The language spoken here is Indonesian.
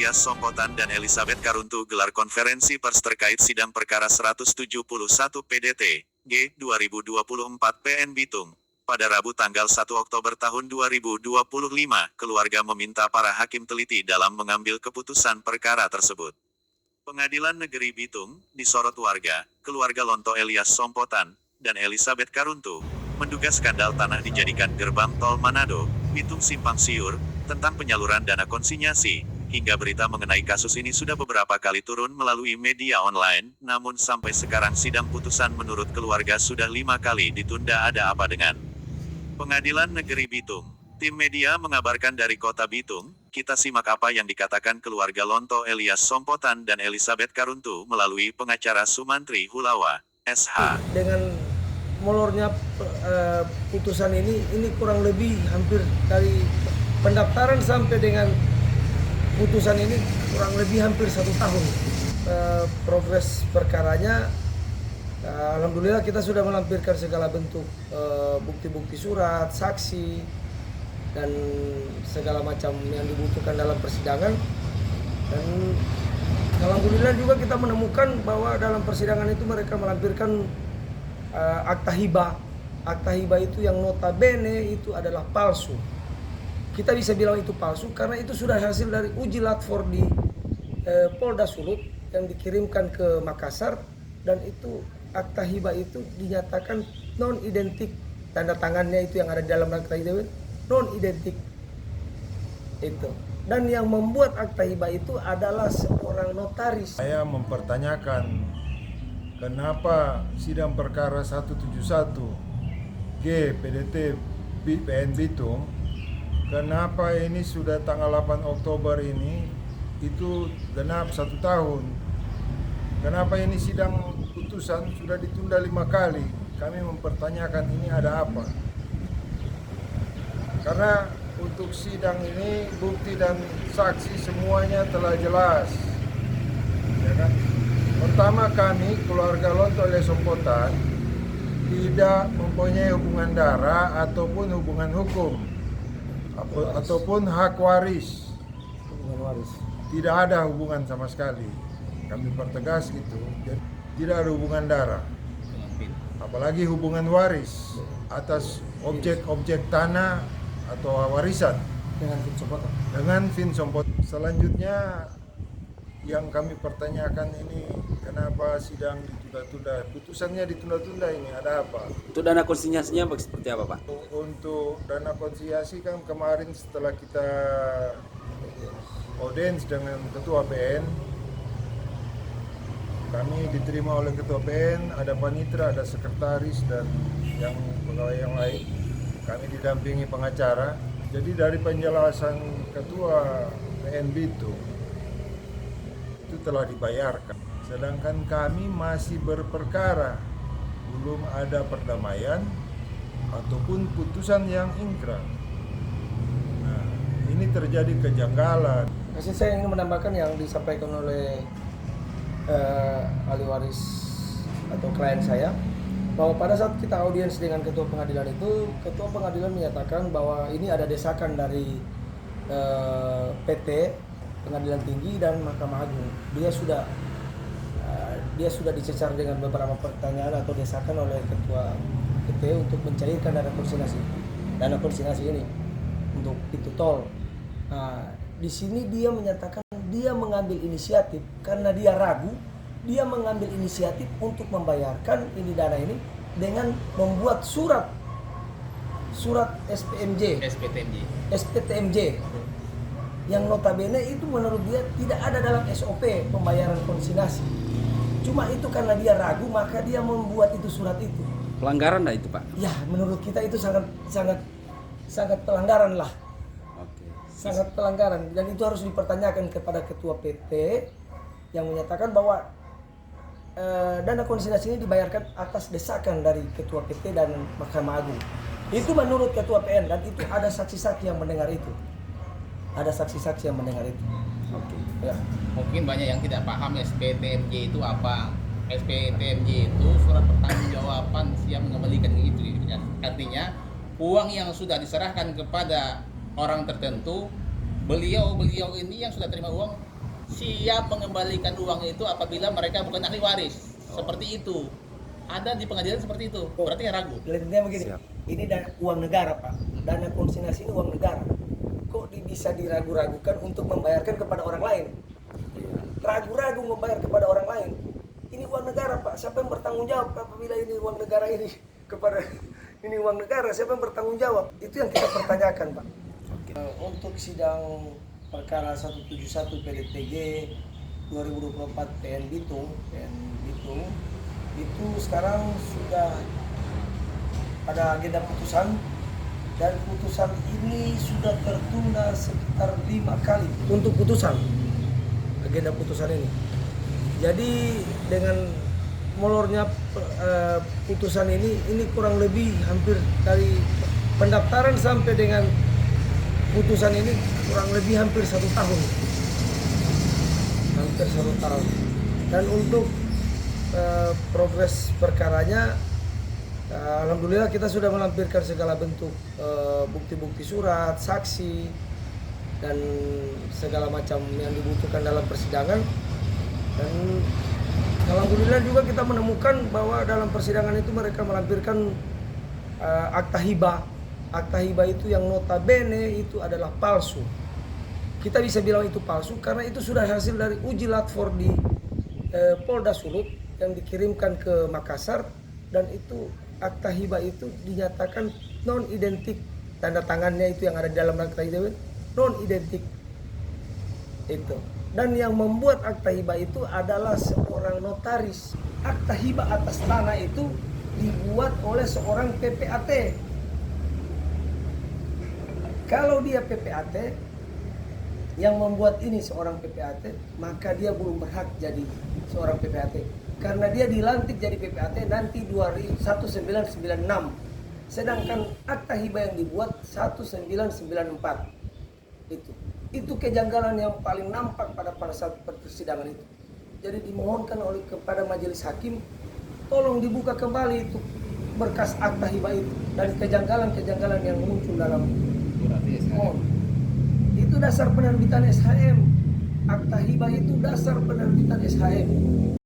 Elias Sompotan dan Elizabeth Karuntu gelar konferensi pers terkait sidang perkara 171 PDT, G, 2024 PN Bitung. Pada Rabu tanggal 1 Oktober tahun 2025, keluarga meminta para hakim teliti dalam mengambil keputusan perkara tersebut. Pengadilan Negeri Bitung, disorot warga, keluarga Lonto Elias Sompotan, dan Elizabeth Karuntu, menduga skandal tanah dijadikan gerbang tol Manado, Bitung Simpang Siur, tentang penyaluran dana konsinyasi, hingga berita mengenai kasus ini sudah beberapa kali turun melalui media online, namun sampai sekarang sidang putusan menurut keluarga sudah 5 kali ditunda. Ada apa dengan Pengadilan Negeri Bitung? Tim media mengabarkan dari kota Bitung. Kita simak apa yang dikatakan keluarga Lonto Elias Sompotan dan Elizabeth Karuntu melalui pengacara Sumantri Hulawa, SH. Dengan molornya putusan ini kurang lebih hampir dari pendaftaran sampai dengan putusan ini kurang lebih hampir 1 tahun. Progres perkaranya, alhamdulillah kita sudah melampirkan segala bentuk bukti-bukti surat, saksi, dan segala macam yang dibutuhkan dalam persidangan. Dan alhamdulillah juga kita menemukan bahwa dalam persidangan itu mereka melampirkan akta hibah. Akta hibah itu yang notabene itu adalah palsu. Kita bisa bilang itu palsu karena itu sudah hasil dari uji latfor di Polda Sulut yang dikirimkan ke Makassar, dan itu akta hibah itu dinyatakan non identik, tanda tangannya itu yang ada di dalam akta hibah non identik itu. Dan yang membuat akta hibah itu adalah seorang notaris. Saya mempertanyakan kenapa sidang perkara 171 G PDT PN Bitung, kenapa ini sudah tanggal 8 Oktober ini itu genap 1 tahun. Kenapa ini sidang putusan sudah ditunda 5 kali? Kami mempertanyakan ini ada apa? Karena untuk sidang ini bukti dan saksi semuanya telah jelas, ya kan? Pertama, kami keluarga Lonto Elias Sompotan tidak mempunyai hubungan darah ataupun hubungan hukum ataupun hak waris. Tidak ada hubungan sama sekali. Kami pertegas gitu. Jadi, tidak ada hubungan darah, apalagi hubungan waris atas objek-objek tanah atau warisan dengan Vin Sompotan. Selanjutnya yang kami pertanyakan ini, kenapa sidang ditunda-tunda, putusannya ditunda-tunda, ini ada apa? Untuk dana konsinyasinya seperti apa, Pak? Untuk dana konsinyasi kan kemarin setelah kita audiens dengan Ketua PN, kami diterima oleh Ketua PN, ada panitra, ada sekretaris, dan yang pegawai yang lain. Kami didampingi pengacara. Jadi dari penjelasan Ketua PN Bitung itu telah dibayarkan. Sedangkan kami masih berperkara, belum ada perdamaian ataupun putusan yang ingkrah. Nah, ini terjadi kejanggalan. Masih saya ingin menambahkan yang disampaikan oleh ahli waris atau klien saya, bahwa pada saat kita audiens dengan ketua pengadilan itu, ketua pengadilan menyatakan bahwa ini ada desakan dari PT Pengadilan Tinggi dan Mahkamah Agung. Dia sudah dicecar dengan beberapa pertanyaan atau desakan oleh ketua PT untuk mencairkan dana konsinyasi ini untuk pintu tol. Nah, di sini dia menyatakan dia mengambil inisiatif karena dia ragu. Dia mengambil inisiatif untuk membayarkan ini dana ini dengan membuat surat SPTMJ yang notabene itu menurut dia tidak ada dalam SOP pembayaran konsinyasi. Cuma itu karena dia ragu, maka dia membuat itu surat itu. Pelanggaran lah itu, Pak? Ya, menurut kita itu sangat pelanggaran lah. Oke. Sangat pelanggaran, dan itu harus dipertanyakan kepada ketua PT yang menyatakan bahwa dana konsinyasi ini dibayarkan atas desakan dari ketua PT dan Mahkamah Agung. Itu menurut ketua PN, dan itu ada saksi-saksi yang mendengar itu. Oke. Ya. Mungkin banyak yang tidak paham SPTMJ itu apa. SPTMJ itu surat pertanggungjawaban siap mengembalikan itu. Artinya uang yang sudah diserahkan kepada orang tertentu, beliau ini yang sudah terima uang siap mengembalikan uang itu apabila mereka bukan ahli waris. Seperti itu. Ada di pengadilan seperti itu. Berarti yang ragu. Intinya begini, Siap. ini uang negara Pak, dana konsignasi ini uang negara. Kok bisa diragu-ragukan untuk membayarkan kepada orang lain? Ragu-ragu membayar kepada orang lain. Ini uang negara Pak, siapa yang bertanggung jawab apabila ini uang negara ini kepada ini uang negara, siapa yang bertanggung jawab? Itu yang kita pertanyakan Pak. Untuk sidang perkara 171 PDTG 2024 PN Bitung itu sekarang sudah ada agenda putusan, dan putusan ini sudah tertunda sekitar 5 kali untuk putusan, agenda putusan ini. Jadi dengan molornya putusan ini kurang lebih hampir dari pendaftaran sampai dengan putusan ini kurang lebih hampir 1 tahun, hampir 1 tahun. Dan untuk progres perkaranya, alhamdulillah kita sudah melampirkan segala bentuk bukti-bukti surat, saksi, dan segala macam yang dibutuhkan dalam persidangan. Dan alhamdulillah juga kita menemukan bahwa dalam persidangan itu mereka melampirkan akta hibah. Akta hibah itu yang notabene itu adalah palsu. Kita bisa bilang itu palsu karena itu sudah hasil dari uji latfor di Polda Sulut yang dikirimkan ke Makassar, dan itu akta hibah itu dinyatakan non identik, tanda tangannya itu yang ada di dalam akta hibah non identik itu. Dan yang membuat akta hibah itu adalah seorang notaris. Akta hibah atas tanah itu dibuat oleh seorang PPAT. Kalau dia PPAT, yang membuat ini seorang PPAT, maka dia belum berhak jadi seorang PPAT. Karena dia dilantik jadi PPAT nanti 1996. Sedangkan akta hibah yang dibuat 1994. Itu kejanggalan yang paling nampak pada saat persidangan itu. Jadi dimohonkan kepada majelis hakim, tolong dibuka kembali itu berkas akta hibah itu dan kejanggalan-kejanggalan yang muncul dalam itu dasar penerbitan SHM. Akta hibah itu dasar penerbitan SHM.